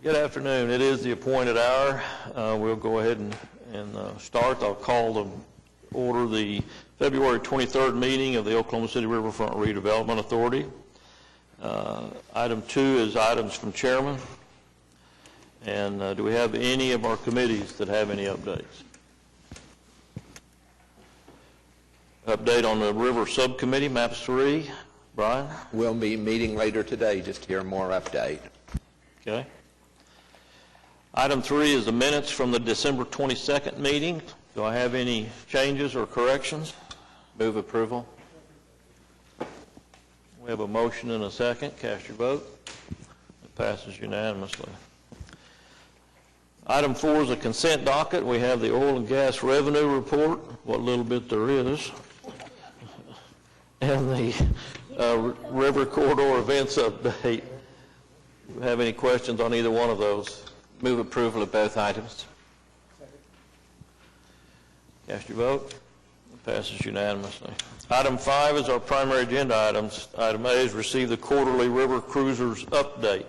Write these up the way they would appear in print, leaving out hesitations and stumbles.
Good afternoon. It is the appointed hour. We'll go ahead and start. I'll call to order the February 23rd meeting of the Oklahoma City Riverfront Redevelopment Authority. Item 2 is items from chairman. And do we have any of our committees that have any updates? Update on the River Subcommittee, Maps 3. Brian? We'll be meeting later today just to hear more update. Okay. Item 3 is the minutes from the December 22nd meeting. Do I have any changes or corrections? Move approval. We have a motion and a second. Cast your vote. It passes unanimously. Item 4 is a consent docket. We have the oil and gas revenue report, what little bit there is, and the river corridor events update. Do you have any questions on either one of those? Move approval of both items. Cast your vote. It passes unanimously. Item 5 is our primary agenda items. Item A is receive the quarterly river cruisers update.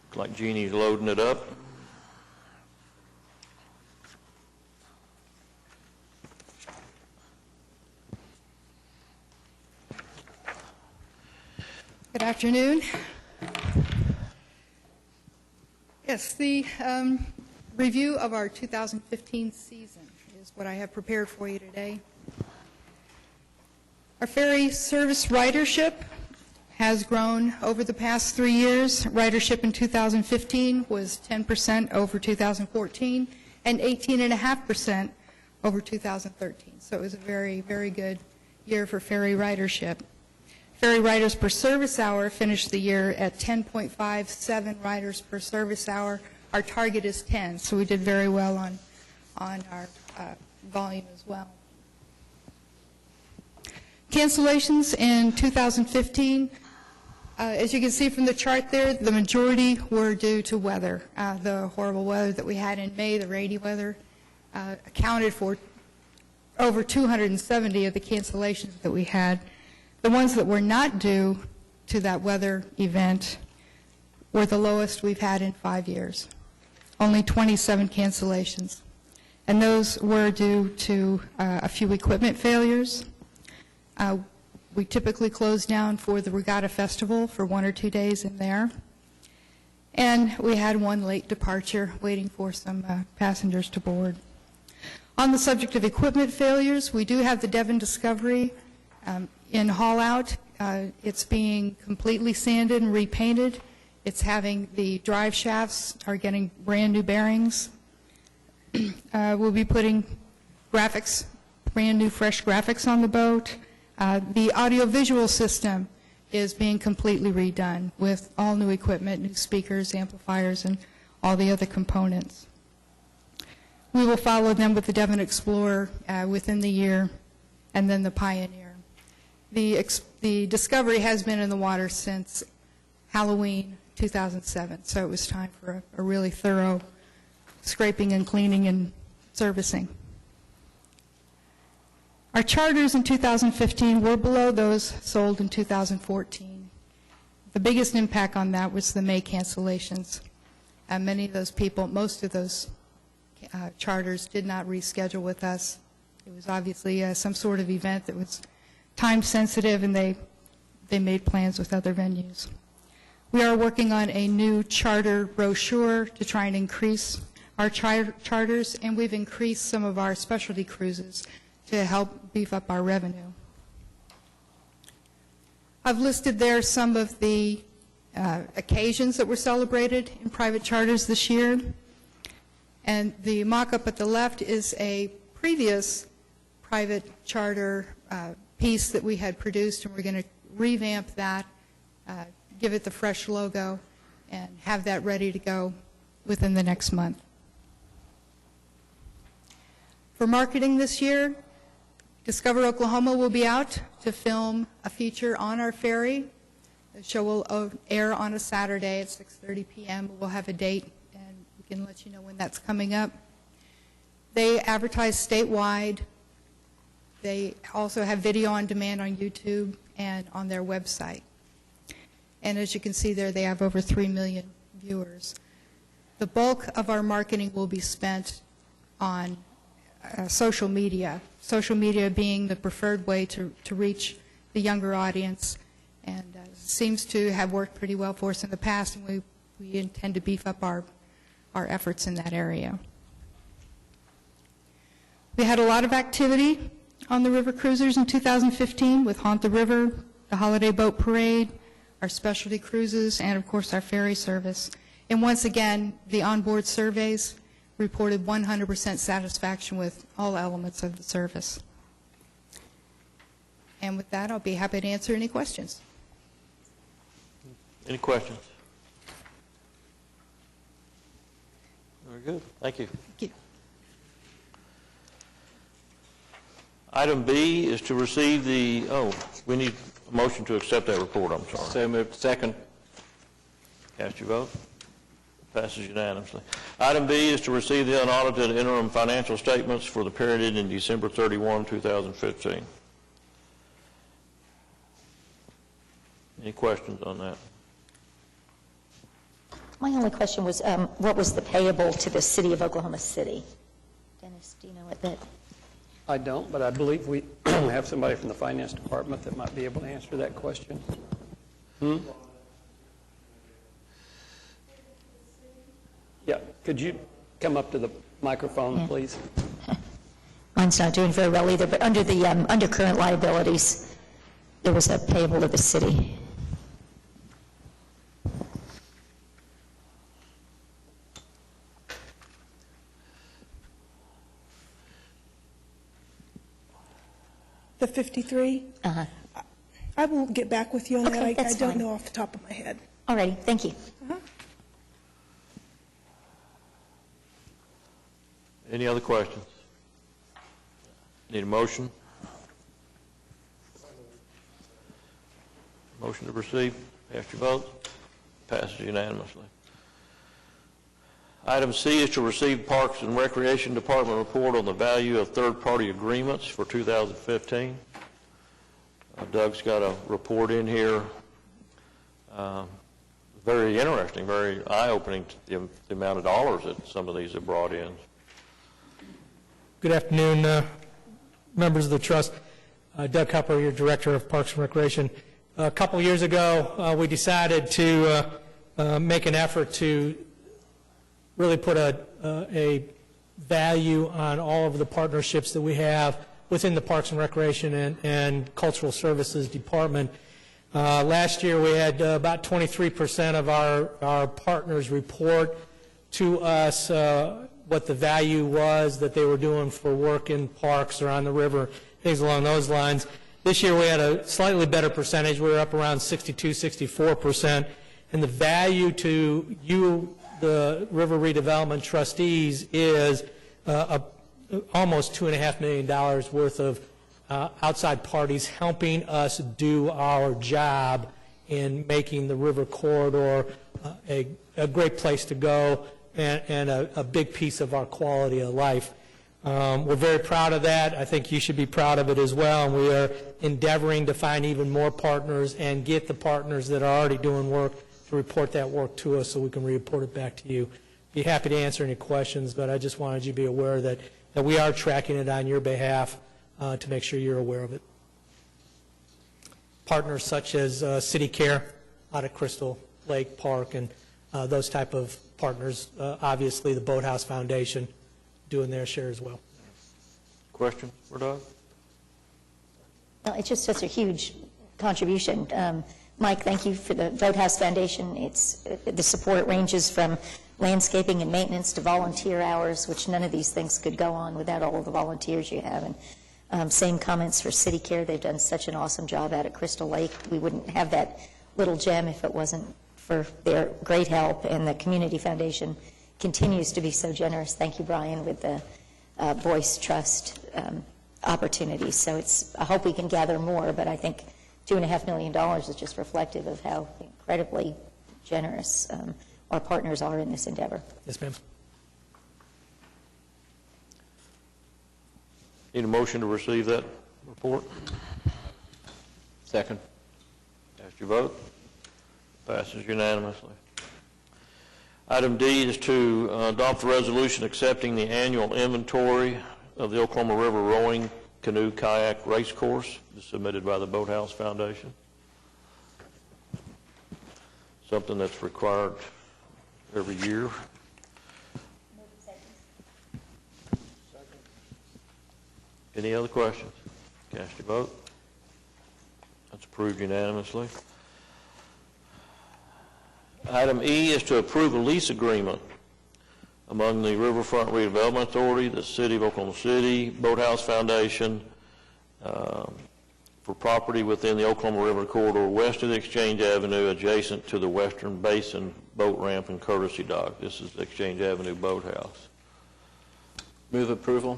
Looks like Jeannie's loading it up. Good afternoon. Yes, the review of our 2015 season is what I have prepared for you today. Our ferry service ridership has grown over the past 3 years. Ridership in 2015 was 10% over 2014 and 18.5% over 2013. So it was a very, very good year for ferry ridership. Ferry riders per service hour finished the year at 10.57 riders per service hour. Our target is 10, so we did very well on our volume as well. Cancellations in 2015, as you can see from the chart there, the majority were due to weather. The horrible weather that we had in May, the rainy weather, accounted for over 270 of the cancellations that we had. The ones that were not due to that weather event were the lowest we've had in 5 years, only 27 cancellations. And those were due to a few equipment failures. We typically close down for the Regatta Festival for 1 or 2 days in there. And we had one late departure waiting for some passengers to board. On the subject of equipment failures, we do have the Devon Discovery in haul out. It's being completely sanded and repainted. It's having the drive shafts are getting brand new bearings. We'll be putting graphics, brand new fresh graphics on the boat. The audiovisual system is being completely redone with all new equipment, new speakers, amplifiers, and all the other components. We will follow them with the Devon Explorer within the year, and then the Pioneer. The Discovery has been in the water since Halloween 2007, so it was time for a really thorough scraping and cleaning and servicing. Our charters in 2015 were below those sold in 2014. The biggest impact on that was the May cancellations. Many of those people, most of those charters did not reschedule with us. It was obviously some sort of event that was time sensitive, and they made plans with other venues. We are working on a new charter brochure to try and increase our charters, and we've increased some of our specialty cruises to help beef up our revenue. I've listed there some of the occasions that were celebrated in private charters this year, and the mock-up at the left is a previous private charter piece that we had produced, and we're going to revamp that, give it the fresh logo, and have that ready to go within the next month. For marketing this year, Discover Oklahoma will be out to film a feature on our ferry. The show will air on a Saturday at 6:30 p.m. We'll have a date, and we can let you know when that's coming up. They advertise statewide. They also have video on demand on YouTube and on their website. And as you can see there, they have over 3 million viewers. The bulk of our marketing will be spent on social media being the preferred way to reach the younger audience, and seems to have worked pretty well for us in the past, and we intend to beef up our efforts in that area. We had a lot of activity on the river cruisers in 2015 with Haunt the River, the Holiday Boat Parade, our specialty cruises, and of course our ferry service. And once again, the onboard surveys reported 100% satisfaction with all elements of the service. And with that, I'll be happy to answer any questions. Any questions? Very good. Thank you. Thank you. Item B is to receive the, we need a motion to accept that report, I'm sorry. So moved. Second. Cast your vote. Passes unanimously. Item B is to receive the unaudited interim financial statements for the period ending December 31, 2015. Any questions on that? My only question was, what was the payable to the city of Oklahoma City? Dennis, do you know what that? I don't, but I believe we have somebody from the finance department that might be able to answer that question. Yeah, could you come up to the microphone, please? Mine's not doing very well either, but under the under current liabilities, there was a payable to the city. The 53? Uh-huh. I will get back with you on Okay, that. I that's don't fine. know off the top of my head. All righty, thank you. Any other questions? Need a motion? Motion to receive. Cast your vote. Passes unanimously. Item C is to receive Parks and Recreation Department report on the value of third-party agreements for 2015. Doug's got a report in here. Very interesting, very eye-opening, the amount of dollars that some of these have brought in. Good afternoon, members of the trust. Doug Cupper, your Director of Parks and Recreation. A couple years ago, we decided to make an effort to really put a value on all of the partnerships that we have within the Parks and Recreation and Cultural Services Department. Last year, we had about 23% of our partners report to us what the value was that they were doing for work in parks or on the river, things along those lines. This year we had a slightly better percentage. We were up around 62, 64%. And the value to you, the River Redevelopment trustees, is almost $2.5 million worth of outside parties helping us do our job in making the river corridor a great place to go and a big piece of our quality of life. We're very proud of that. I think you should be proud of it as well. And we are endeavoring to find even more partners and get the partners that are already doing work to report that work to us so we can report it back to you. Be happy to answer any questions, but I just wanted you to be aware that we are tracking it on your behalf to make sure you're aware of it. Partners such as City Care out of Crystal Lake Park and those type of partners, obviously the Boathouse Foundation doing their share as well. Question for Doug? Well, it's just such a huge contribution. Mike, thank you for the Boathouse Foundation. The support ranges from landscaping and maintenance to volunteer hours, which none of these things could go on without all of the volunteers you have. And same comments for City Care. They've done such an awesome job out at Crystal Lake. We wouldn't have that little gem if it wasn't for their great help, and the Community Foundation continues to be so generous. Thank you, Brian, with the Voice Trust opportunities. So I hope we can gather more, but I think $2.5 million is just reflective of how incredibly generous our partners are in this endeavor. Yes, ma'am. Need a motion to receive that report? Second. Cast your vote. Passes unanimously. Item D is to adopt a resolution accepting the annual inventory of the Oklahoma River Rowing Canoe Kayak Race Course, submitted by the Boathouse Foundation. Something that's required every year. Any other questions? Cast your vote. That's approved unanimously. Item E is to approve a lease agreement among the Riverfront Redevelopment Authority, the City of Oklahoma City, Boathouse Foundation, for property within the Oklahoma River Corridor west of the Exchange Avenue, adjacent to the Western Basin Boat Ramp and Courtesy Dock. This is the Exchange Avenue Boathouse. Move approval.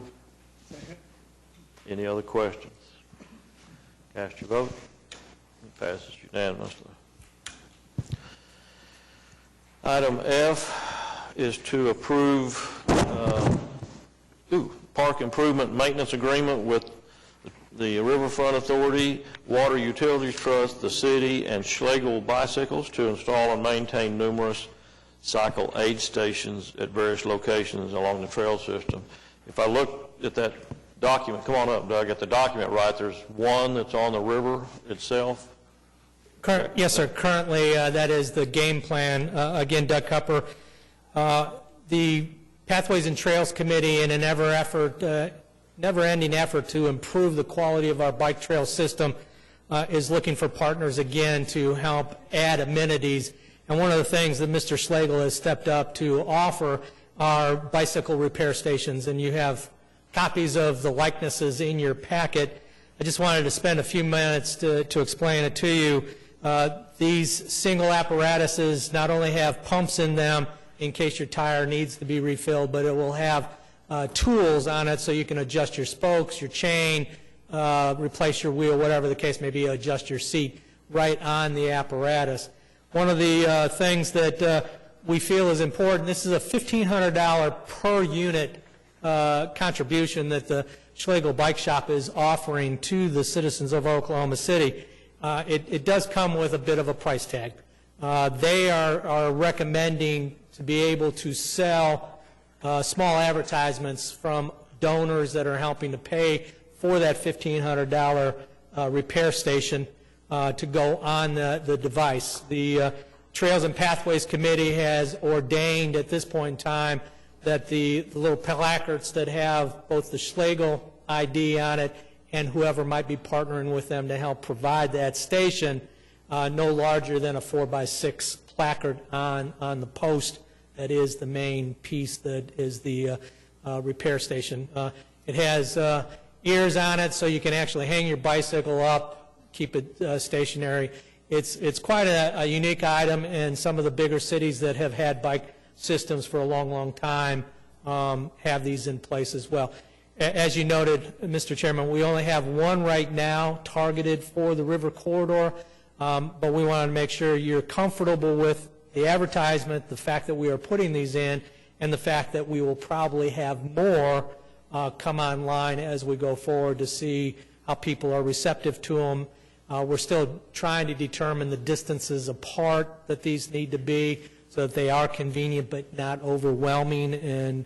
Any other questions? Cast your vote. It passes unanimously. Item F is to approve park improvement maintenance agreement with the Riverfront Authority, Water Utilities Trust, the city, and Schlegel Bicycles to install and maintain numerous cycle aid stations at various locations along the trail system. If I look at that document, come on up, Doug, get the document right, there's one that's on the river itself. Yes, sir. Currently, that is the game plan. Again, Doug Cupper, the Pathways and Trails Committee, in a never-ending effort to improve the quality of our bike trail system, is looking for partners again to help add amenities. And one of the things that Mr. Schlegel has stepped up to offer are bicycle repair stations, and you have copies of the likenesses in your packet. I just wanted to spend a few minutes to explain it to you. These single apparatuses not only have pumps in them in case your tire needs to be refilled, but it will have tools on it so you can adjust your spokes, your chain, replace your wheel, whatever the case may be, adjust your seat right on the apparatus. One of the things that we feel is important, this is a $1,500 per unit contribution that the Schlegel Bike Shop is offering to the citizens of Oklahoma City. It does come with a bit of a price tag. They are recommending to be able to sell small advertisements from donors that are helping to pay for that $1,500 repair station to go on the device. The Trails and Pathways Committee has ordained at this point in time that the little placards that have both the Schlegel ID on it and whoever might be partnering with them to help provide that station, no larger than a 4x6 placard on the post that is the main piece that is the repair station. It has ears on it so you can actually hang your bicycle up, keep it stationary. It's quite a unique item, and some of the bigger cities that have had bike systems for a long, long time have these in place as well. As you noted, Mr. Chairman, we only have one right now targeted for the river corridor, but we want to make sure you're comfortable with the advertisement, the fact that we are putting these in, and the fact that we will probably have more come online as we go forward to see how people are receptive to them. We're still trying to determine the distances apart that these need to be so that they are convenient but not overwhelming and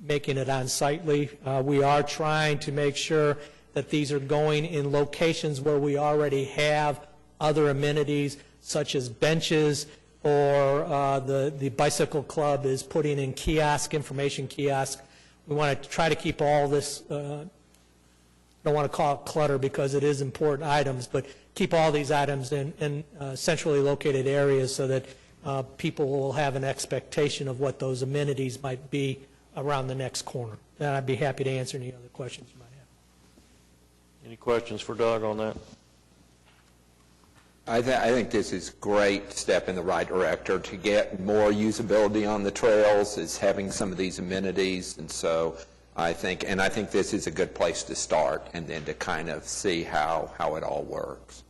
making it unsightly. We are trying to make sure that these are going in locations where we already have other amenities, such as benches, or the bicycle club is putting in information kiosk. We want to try to keep all this, I don't want to call it clutter because it is important items, but keep all these items in centrally located areas so that people will have an expectation of what those amenities might be around the next corner. And I'd be happy to answer any other questions you might have. Any questions for Doug on that? I think this is a great step in the right direction to get more usability on the trails, is having some of these amenities, and so I think this is a good place to start and then to kind of see how it all works.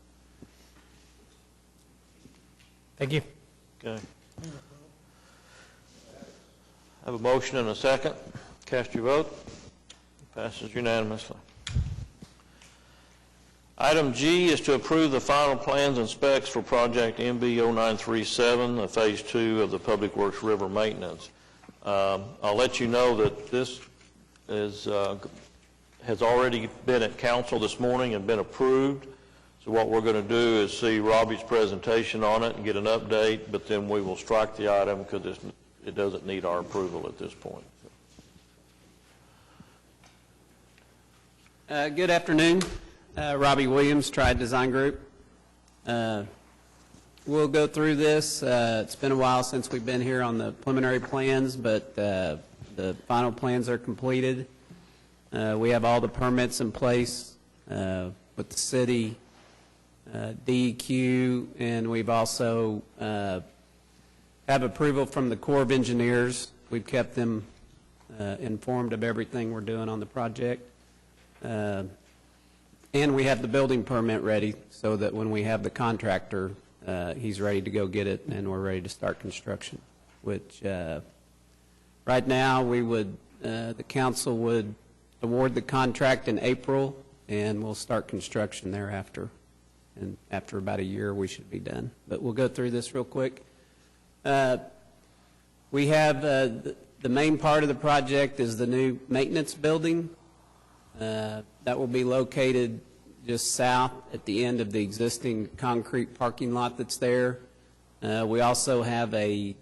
Thank you. Okay. I have a motion and a second. Cast your vote. Passes unanimously. Item G is to approve the final plans and specs for project MB 0937, Phase 2 of the Public Works River Maintenance. I'll let you know that this is, has already been at council this morning and been approved. So what we're going to do is see Robbie's presentation on it and get an update, but then we will strike the item because it doesn't need our approval at this point. Good afternoon. Robbie Williams, Triad Design Group. We'll go through this. It's been a while since we've been here on the preliminary plans, but the final plans are completed. We have all the permits in place with the city, DEQ, and we've also have approval from the Corps of Engineers. We've kept them informed of everything we're doing on the project. And we have the building permit ready so that when we have the contractor, he's ready to go get it and we're ready to start construction, which right now we would, the council would award the contract in April and we'll start construction thereafter. And after about a year, we should be done. But we'll go through this real quick. We have the main part of the project is the new maintenance building. That will be located just south at the end of the existing concrete parking lot that's there. We also have a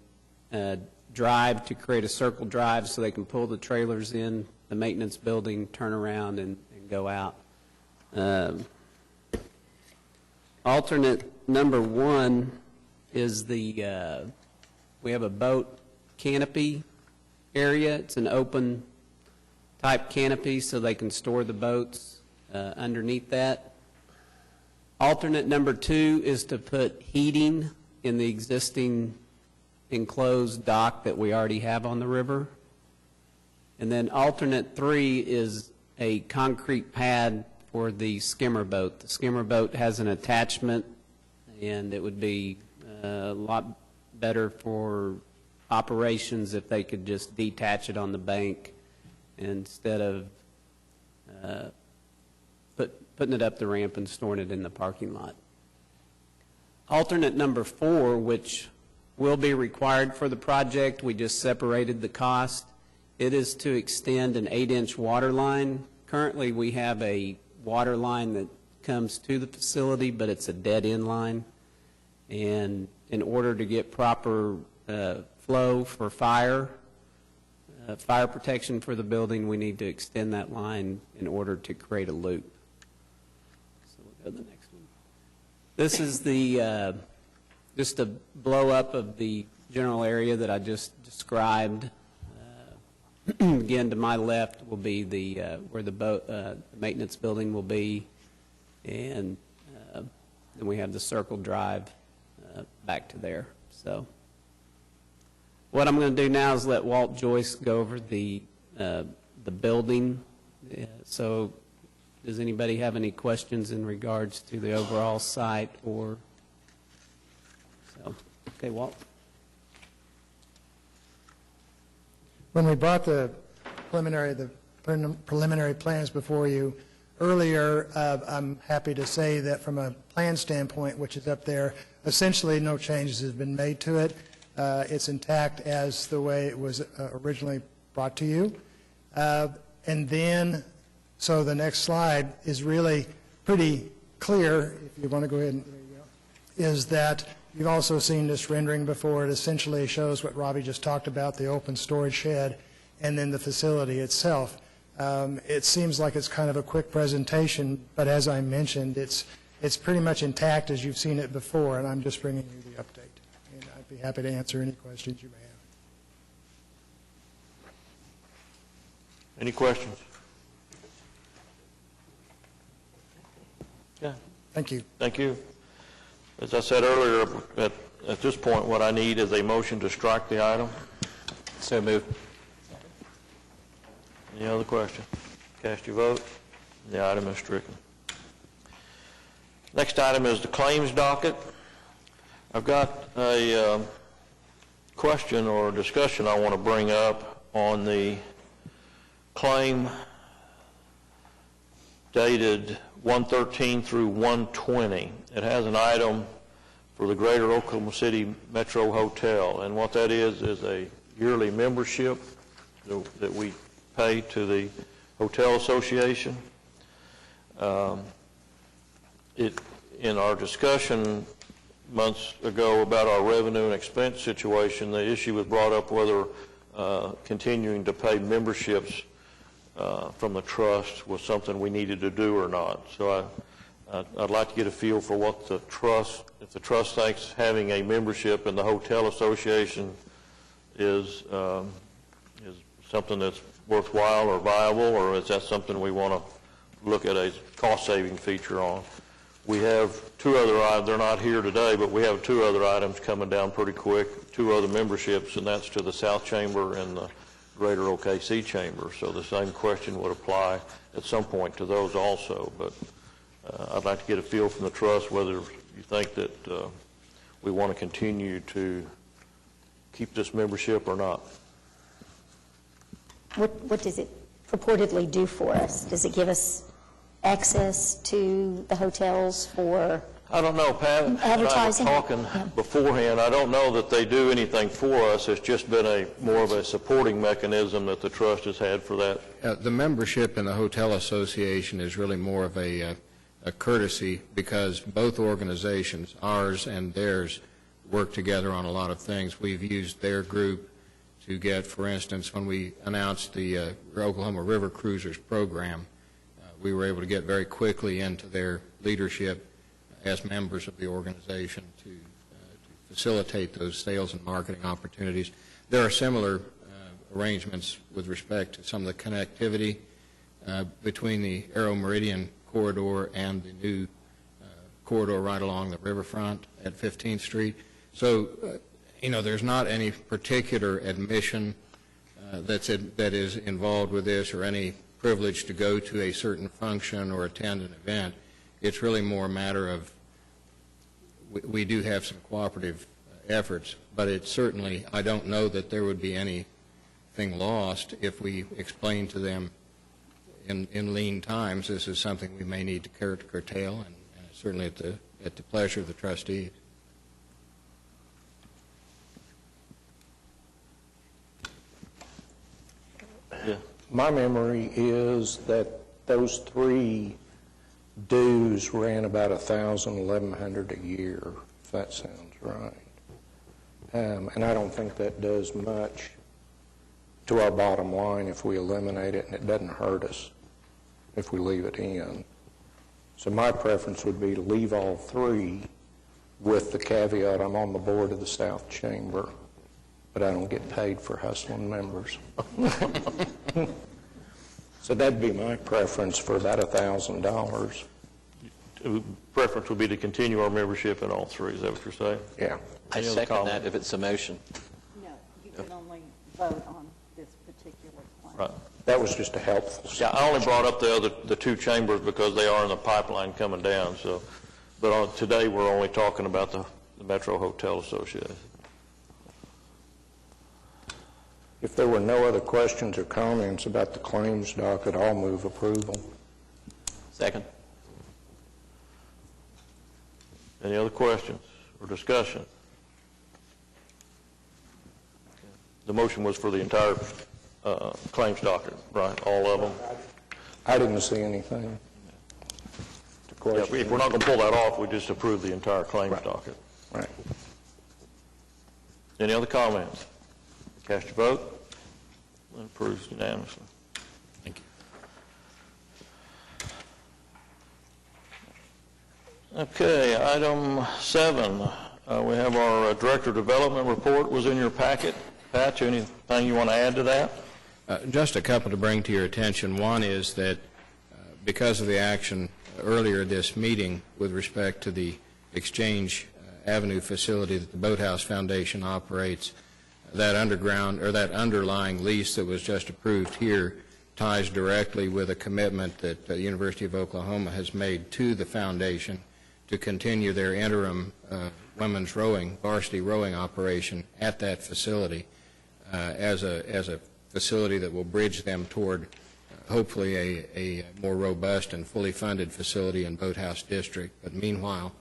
drive to create a circle drive so they can pull the trailers in the maintenance building, turn around, and go out. Alternate number 1 is the, we have a boat canopy area. It's an open type canopy so they can store the boats underneath that. Alternate number 2 is to put heating in the existing enclosed dock that we already have on the river. And then alternate 3 is a concrete pad for the skimmer boat. The skimmer boat has an attachment and it would be a lot better for operations if they could just detach it on the bank instead of putting it up the ramp and storing it in the parking lot. Alternate number 4, which will be required for the project, we just separated the cost. It is to extend an 8-inch water line. Currently we have a water line that comes to the facility, but it's a dead-end line. And in order to get proper flow for fire protection for the building, we need to extend that line in order to create a loop. So we'll go to the next one. This is the just a blow up of the general area that I just described. Again, to my left will be the where the maintenance building will be, and then we have the circle drive back to there. So what I'm going to do now is let Walt Joyce go over the building. So does anybody have any questions in regards to the overall site or so? Okay, Walt. When we brought the preliminary plans before you earlier, I'm happy to say that from a plan standpoint, which is up there, essentially no changes have been made to it. It's intact as the way it was originally brought to you. And then, so the next slide is really pretty clear, if you want to go ahead and, there you go, is that you've also seen this rendering before. It essentially shows what Robbie just talked about, the open storage shed, and then the facility itself. It seems like it's kind of a quick presentation, but as I mentioned, it's pretty much intact as you've seen it before, and I'm just bringing you the update. And I'd be happy to answer any questions you may have. Any questions? Yeah. Thank you. Thank you. As I said earlier, at this point, what I need is a motion to strike the item. So moved. Any other question? Cast your vote. The item is stricken. Next item is the claims docket. I've got a question or discussion I want to bring up on the claim dated 1/13 through 1/20. It has an item for the Greater Oklahoma City Metro Hotel, and what that is a yearly membership that we pay to the Hotel Association. In our discussion months ago about our revenue and expense situation, the issue was brought up whether continuing to pay memberships from the trust was something we needed to do or not. So I'd like to get a feel for what the trust, if the trust thinks having a membership in the Hotel Association is something that's worthwhile or viable, or is that something we want to look at a cost-saving feature on. We have two other items, they're not here today, but we have two other items coming down pretty quick, two other memberships, and that's to the South Chamber and the Greater OKC Chamber. So the same question would apply at some point to those also. But I'd like to get a feel from the trust whether you think that we want to continue to keep this membership or not. What does it purportedly do for us? Does it give us access to the hotels for I don't know, Pat and I were advertising? talking beforehand. I don't know that they do anything for us. It's just been more of a supporting mechanism that the trust has had for that. The membership in the Hotel Association is really more of a courtesy because both organizations, ours and theirs, work together on a lot of things. We've used their group to get, for instance, when we announced the Oklahoma River Cruisers program, we were able to get very quickly into their leadership as members of the organization to facilitate those sales and marketing opportunities. There are similar arrangements with respect to some of the connectivity between the Aero Meridian corridor and the new corridor right along the Riverfront at 15th Street. So, there's not any particular admission that is involved with this or any privilege to go to a certain function or attend an event. It's really more a matter of we do have some cooperative efforts, but it's certainly, I don't know that there would be anything lost if we explain to them in lean times this is something we may need to curtail, and certainly at the pleasure of the trustees. Yeah. My memory is that those three dues ran about $1,000, $1,100 a year, if that sounds right. And I don't think that does much to our bottom line if we eliminate it, and it doesn't hurt us if we leave it in. So my preference would be to leave all three with the caveat I'm on the board of the South Chamber, but I don't get paid for hustling members. So that'd be my preference for about $1,000. Preference would be to continue our membership in all three. Is that what you're saying? Yeah. I Any other second comment? that if it's a motion. No, you can only vote on this particular plan. Right. That was just a helpful. Yeah, I only brought up the two chambers because they are in the pipeline coming down. So, but today we're only talking about the Metro Hotel Association. If there were no other questions or comments about the claims docket, I'll move approval. Second. Any other questions or discussion? The motion was for the entire claims docket, right? All of them? I didn't see anything to Yeah, question. if we're not going to pull that off, we just approve the entire claims docket. Right. Any other comments? Cast your vote. That approves unanimously. Thank you. Okay, item 7. We have our Director of Development report was in your packet. Pat, anything you want to add to that? Just a couple to bring to your attention. One is that because of the action earlier this meeting with respect to the Exchange Avenue facility that the Boathouse Foundation operates, that underlying lease that was just approved here ties directly with a commitment that the University of Oklahoma has made to the foundation to continue their interim women's rowing, varsity rowing operation at that facility as a facility that will bridge them toward hopefully a more robust and fully funded facility in Boathouse District. But meanwhile,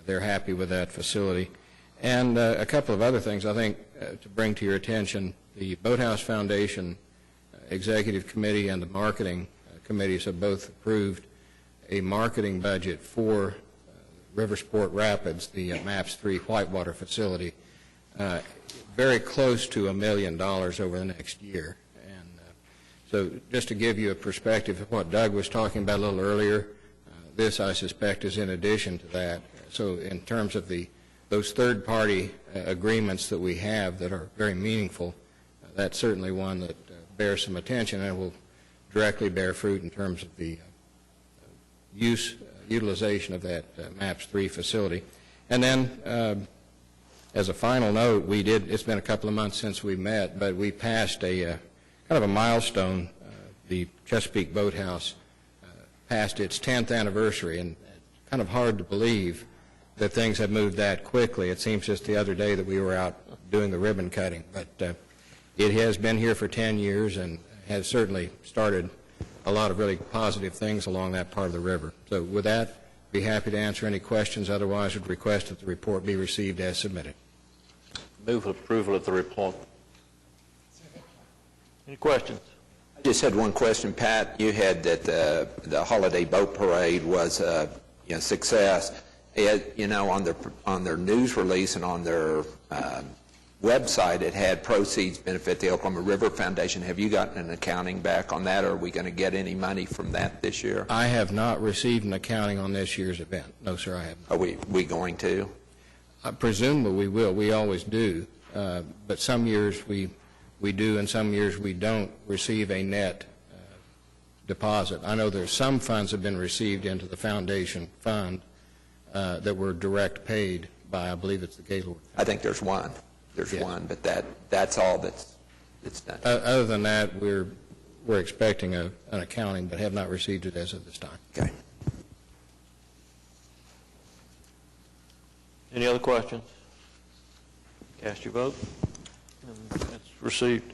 they're happy with that facility. And a couple of other things I think to bring to your attention. The Boathouse Foundation Executive Committee and the Marketing Committees have both approved a marketing budget for Riversport Rapids, the MAPS 3 Whitewater facility, very close to $1 million over the next year. And so just to give you a perspective of what Doug was talking about a little earlier, this, I suspect, is in addition to that. So in terms of those third-party agreements that we have that are very meaningful, that's certainly one that bears some attention and will directly bear fruit in terms of the utilization of that MAPS 3 facility. And then, as a final note, it's been a couple of months since we met, but we passed a kind of a milestone. The Chesapeake Boathouse passed its 10th anniversary, and it's kind of hard to believe that things have moved that quickly. It seems just the other day that we were out doing the ribbon cutting, but it has been here for 10 years and has certainly started a lot of really positive things along that part of the river. So with that, be happy to answer any questions. Otherwise, would request that the report be received as submitted. Move approval of the report. Any questions? I just had one question, Pat. You had that the holiday boat parade was a success. On their news release and on their website, it had proceeds benefit the Oklahoma River Foundation. Have you gotten an accounting back on that, or are we going to get any money from that this year? I have not received an accounting on this year's event. No, sir, I have not. Are we going to? Presumably we will. We always do. But some years we do, and some years we don't receive a net deposit. I know there's some funds have been received into the foundation fund that were direct paid by, I believe it's the Gaylord. I think there's one. There's one, but that's all that's done. Other than that, we're expecting an accounting, but have not received it as of this time. Okay. Any other questions? Cast your vote. And it's received.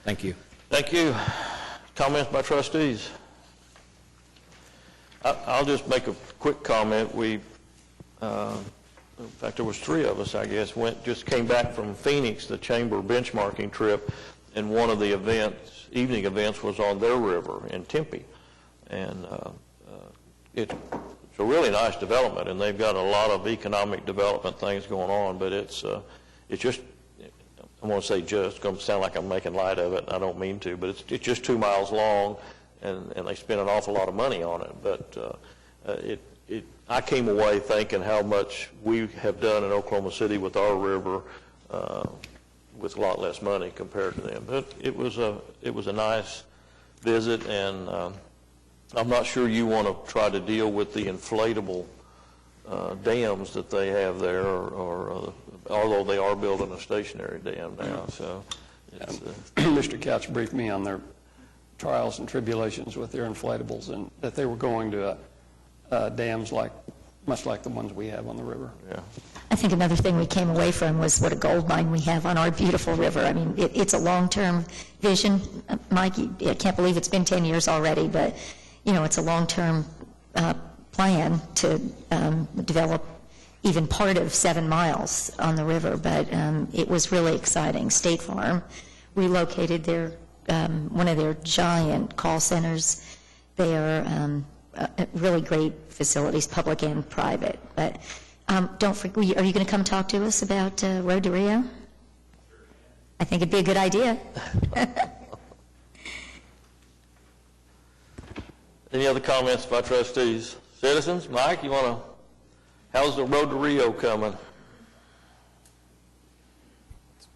Thank you. Thank you. Comments by trustees? I'll just make a quick comment. In fact, there was 3 of us, I guess, just came back from Phoenix, the chamber benchmarking trip, and one of the evening events was on their river in Tempe. And it's a really nice development, and they've got a lot of economic development things going on, but it's just, I'm going to say just, it's going to sound like I'm making light of it, I don't mean to, but it's just 2 miles long, and they spend an awful lot of money on it. But I came away thinking how much we have done in Oklahoma City with our river with a lot less money compared to them. But it was a nice visit, and I'm not sure you want to try to deal with the inflatable dams that they have there, or although they are building a stationary dam now. So it's, Mr. Couch briefed me on their trials and tribulations with their inflatables, and that they were going to dams much like the ones we have on the river. yeah. I think another thing we came away from was what a gold mine we have on our beautiful river. I mean, it's a long-term vision. Mike, I can't believe it's been 10 years already, but, it's a long-term plan to develop even part of 7 miles on the river. But it was really exciting. State Farm relocated one of their giant call centers. They are really great facilities, public and private. But don't forget, are you going to come talk to us about Road to Rio? I think it'd be a good idea. Any other comments by trustees? Citizens? Mike, how's the Road to Rio coming?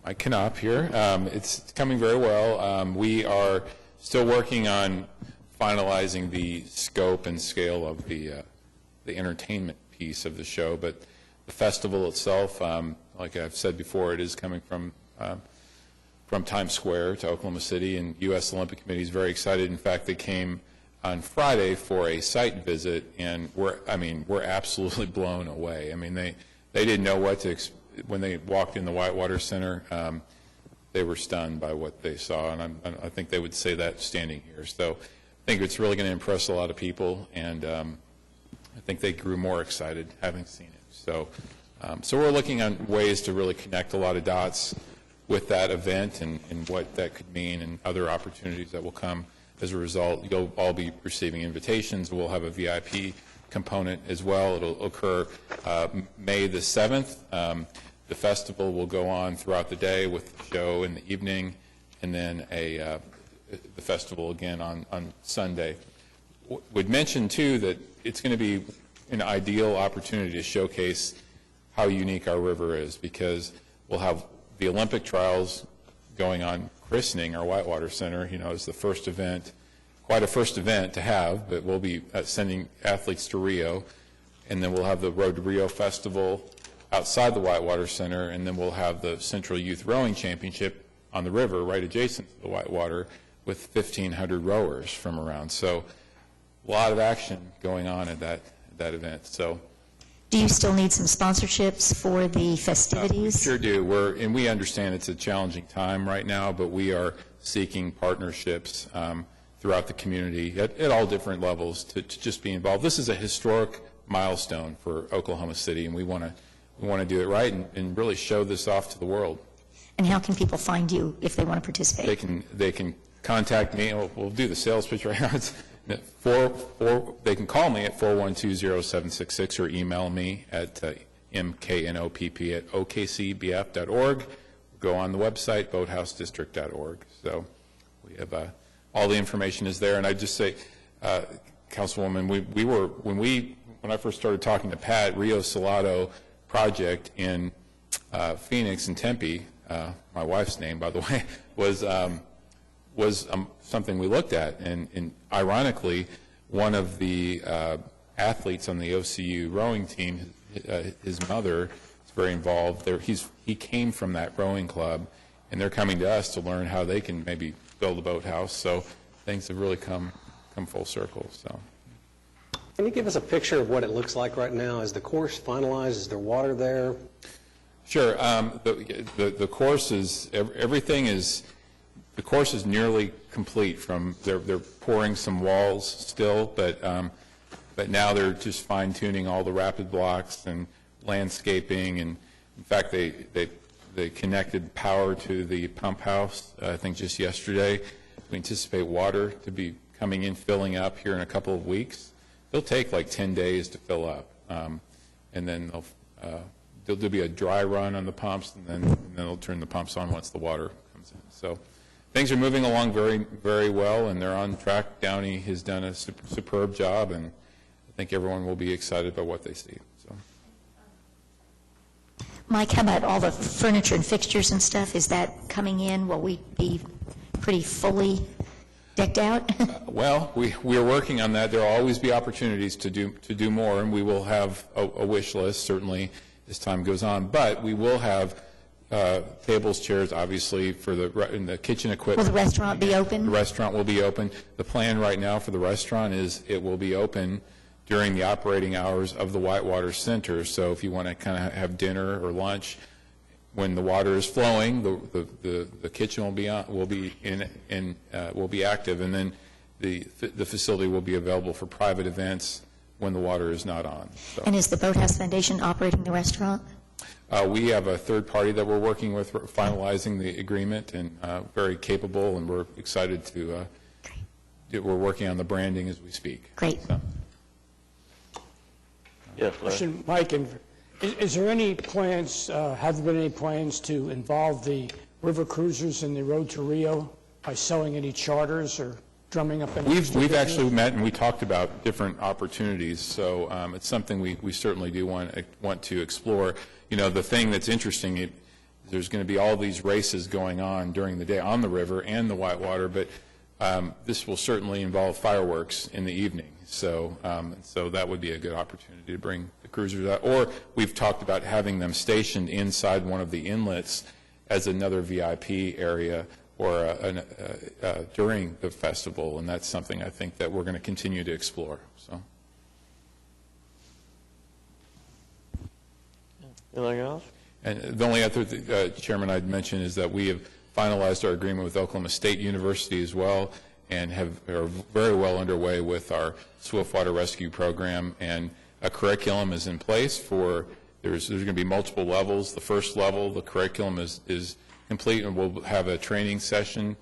Mike Knopp here. It's coming very well. We are still working on finalizing the scope and scale of the entertainment piece of the show, but the festival itself, like I've said before, it is coming from Times Square to Oklahoma City, and U.S. Olympic Committee is very excited. In fact, they came on Friday for a site visit, and we're absolutely blown away. I mean, they didn't know what to when they walked in the Whitewater Center. they were stunned by what they saw, and I think they would say that standing here. So I think it's really going to impress a lot of people, and I think they grew more excited having seen it. So, so we're looking on ways to really connect a lot of dots with that event and what that could mean and other opportunities that will come as a result. You'll all be receiving invitations. We'll have a VIP component as well. It'll occur May the 7th. The festival will go on throughout the day with the show in the evening, and then the festival again on Sunday. Would mention, too, that it's going to be an ideal opportunity to showcase how unique our river is, because we'll have the Olympic trials going on, christening our Whitewater Center, is the first event, quite a first event to have, but we'll be sending athletes to Rio, and then we'll have the Road to Rio Festival outside the Whitewater Center, and then we'll have the Central Youth Rowing Championship on the river right adjacent to the Whitewater with 1,500 rowers from around. So a lot of action going on at that event. So, Do you still need some sponsorships for the festivities? We sure do. And we understand it's a challenging time right now, but we are seeking partnerships throughout the community at all different levels to just be involved. This is a historic milestone for Oklahoma City, and we want to do it right and really show this off to the world. And how can people find you if they want to participate? They can contact me. We'll do the sales pitch right now. They can call me at 412-0766 or email me at mknopp@okcbf.org. Go on the website, boathousedistrict.org. So we have all the information is there. And I just say, Councilwoman, when I first started talking to Pat, Rio Salado project in Phoenix and Tempe, my wife's name, by the way, was something we looked at. And ironically, one of the athletes on the OCU rowing team, his mother is very involved. He came from that rowing club, and they're coming to us to learn how they can maybe build a boathouse. So things have really come full circle. So. Can you give us a picture of what it looks like right now? Is the course finalized? Is there water there? Sure. The course is the course is nearly complete. They're pouring some walls still, but now they're just fine tuning all the rapid blocks and landscaping. And in fact, they connected power to the pump house, I think just yesterday. We anticipate water to be coming in, filling up here in a couple of weeks. They'll take like 10 days to fill up, and then there'll be a dry run on the pumps, and then they'll turn the pumps on once the water comes in. So things are moving along very, very well, and they're on track. Downey has done a superb job, and I think everyone will be excited by what they see. So. Mike, how about all the furniture and fixtures and stuff? Is that coming in? Will we be pretty fully decked out? Well, we are working on that. There will always be opportunities to do more, and we will have a wish list, certainly, as time goes on. But we will have tables, chairs, obviously, for the kitchen equipment. Will the restaurant be open? The restaurant will be open. The plan right now for the restaurant is it will be open during the operating hours of the Whitewater Center. So if you want to kind of have dinner or lunch, when the water is flowing, the kitchen will be active, and then the facility will be available for private events when the water is not on. So. And is the Boathouse Foundation operating the restaurant? We have a third party that we're working with, finalizing the agreement, and very capable, and we're excited to. We're working on the branding as we speak. Great. So. Yes, Question, Mike, is there any plans, have there been any plans to involve the river cruisers in the Road to Rio by selling any charters or drumming up any? We've actually met and we talked about different opportunities, so it's something we certainly do want to explore. You know, the thing that's interesting, there's going to be all these races going on during the day on the river and the Whitewater, but this will certainly involve fireworks in the evening. So that would be a good opportunity to bring the cruisers out. Or we've talked about having them stationed inside one of the inlets as another VIP area or during the festival, and that's something I think that we're going to continue to explore. So. Anything else? And the only other Chairman I'd mention is that we have finalized our agreement with Oklahoma State University as well, and are very well underway with our swiftwater rescue program. And a curriculum is in place for, there's going to be multiple levels. The first level, the curriculum is complete, and we'll have a training session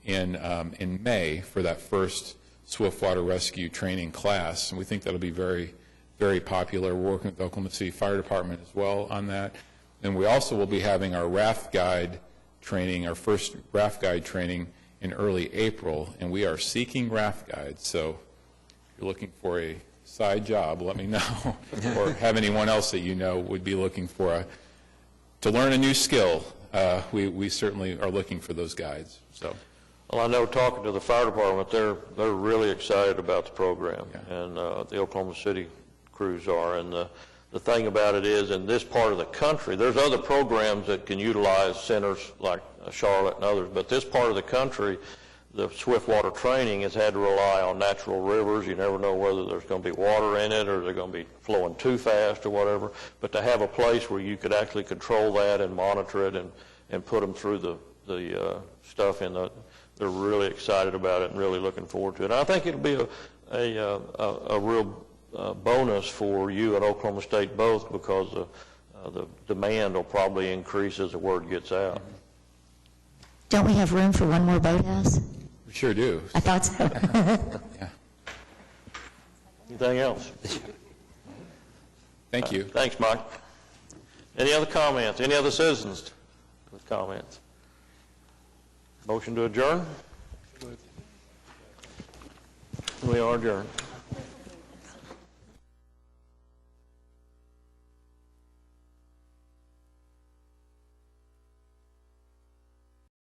in May for that first swiftwater rescue training class. And we think that'll be very, very popular. We're working with the Oklahoma City Fire Department as well on that. And we also will be having our raft guide training, our first raft guide training in early April, and we are seeking raft guides. So if you're looking for a side job, let me know, or have anyone else that you know would be looking for to learn a new skill. We certainly are looking for those guides. So, well, I know talking to the fire department, they're really excited about the program, and the Oklahoma City crews are. And the thing about it is, in this part of the country, there's other programs that can utilize centers like Charlotte and others, but this part of the country, the swiftwater training has had to rely on natural rivers. You never know whether there's going to be water in it or they're going to be flowing too fast or whatever. But to have a place where you could actually control that and monitor it and put them through the stuff in the, they're really excited about it and really looking forward to it. And I think it'll be a real bonus for you and Oklahoma State both, because the demand will probably increase as the word gets out. Don't we have room for one more boathouse? we sure do. I thought so. Yeah. Anything else? Thank you. Thanks, Mike. Any other comments? Any other citizens with comments? Motion to adjourn? We are adjourned.